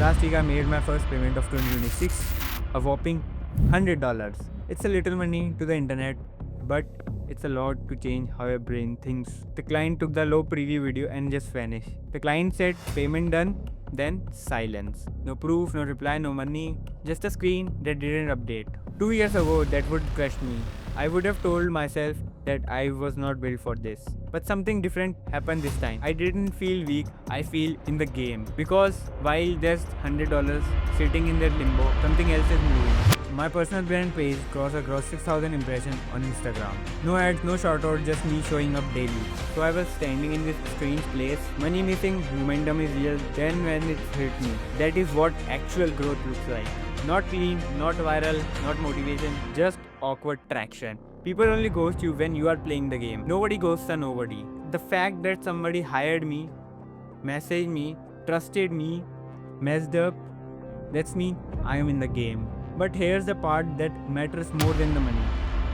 Last week I made my first payment of 2026, a whopping $100. It's a little money to the internet, but it's a lot to change how your brain thinks. The client took the low preview video and just vanished. The client said payment done, then silence. No proof, no reply, no money, just a screen that didn't update. 2 years ago, that would crush me. I would have told myself that I was not built for this. But something different happened this time. I didn't feel weak, I feel in the game. Because while there's $100 sitting in that limbo, something else is moving. My personal brand page crossed across 6,000 impressions on Instagram. No ads, no shoutout, just me showing up daily. So I was standing in this strange place. Money missing, momentum is real. Then when it hit me, that is what actual growth looks like. Not clean, not viral, not motivation, just awkward traction. People only ghost you when you are playing the game. Nobody ghosts a nobody. The fact that somebody hired me, messaged me, trusted me, messed up, that's me, I am in the game. But here's the part that matters more than the money.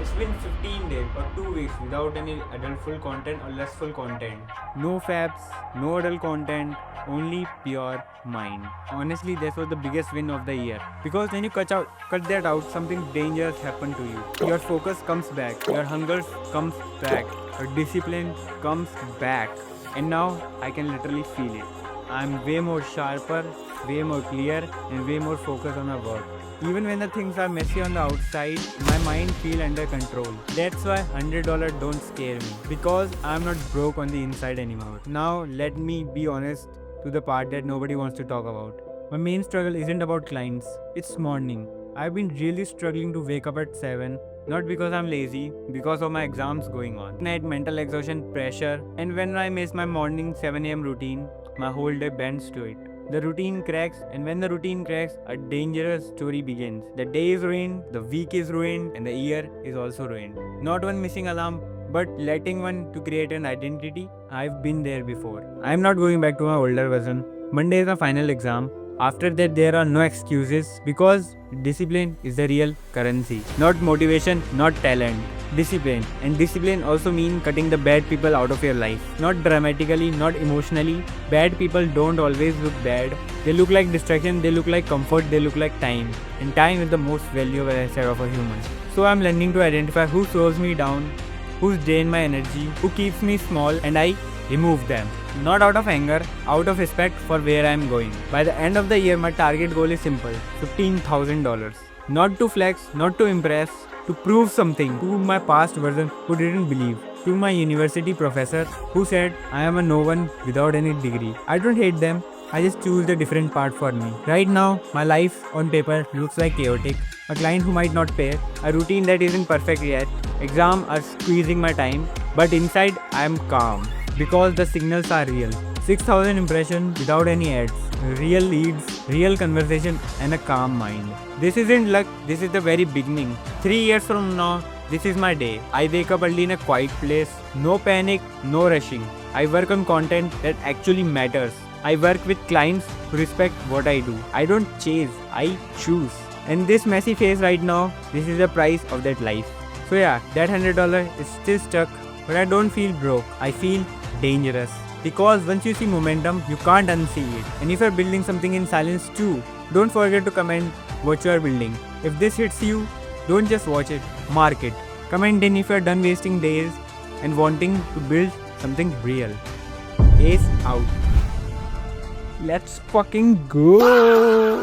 It's been 15 days or 2 weeks without any adult full content or less full content. No faps, no adult content, only pure mind. Honestly, this was the biggest win of the year. Because when you cut that out, something dangerous happened to you. Your focus comes back, your hunger comes back, your discipline comes back. And now I can literally feel it. I'm way more sharper, way more clear, and way more focused on my work. Even when the things are messy on the outside, my mind feels under control. That's why $100 don't scare me. Because I'm not broke on the inside anymore. Now let me be honest to the part that nobody wants to talk about. My main struggle isn't about clients, it's morning. I've been really struggling to wake up at 7. Not because I'm lazy, because of my exams going on. I had mental exhaustion, pressure, and when I miss my morning 7 am routine, my whole day bends to it. The routine cracks, and when the routine cracks, a dangerous story begins. The day is ruined, the week is ruined, and the year is also ruined. Not one missing alarm, but letting one to create an identity. I've been there before. I'm not going back to my older version. Monday is my final exam. After that, there are no excuses because discipline is the real currency. Not motivation, not talent. Discipline. And discipline also means cutting the bad people out of your life. Not dramatically, not emotionally. Bad people don't always look bad. They look like distraction, they look like comfort, they look like time. And time is the most valuable asset of a human. So I'm learning to identify who slows me down, who's drained my energy, who keeps me small, and I remove them. Not out of anger, out of respect for where I am going. By the end of the year, my target goal is simple, $15,000. Not to flex, not to impress, to prove something to my past version who didn't believe. To my university professor who said I am a no one without any degree. I don't hate them, I just choose the different part for me. Right now, my life on paper looks like chaotic. A client who might not pay, a routine that isn't perfect yet, exams are squeezing my time, but inside I am calm. Because the signals are real. 6,000 impressions without any ads. Real leads, real conversation, and a calm mind. This isn't luck, this is the very beginning. 3 years from now, this is my day. I wake up early in a quiet place. No panic, no rushing. I work on content that actually matters. I work with clients who respect what I do. I don't chase, I choose. And this messy phase right now, this is the price of that life. So yeah, that $100 is still stuck, but I don't feel broke. I feel dangerous. Because once you see momentum, you can't unsee it. And if you're building something in silence too, don't forget to comment what you are building. If this hits you, don't just watch it, mark it. Comment in if you're done wasting days and wanting to build something real. Ace out. Let's fucking go!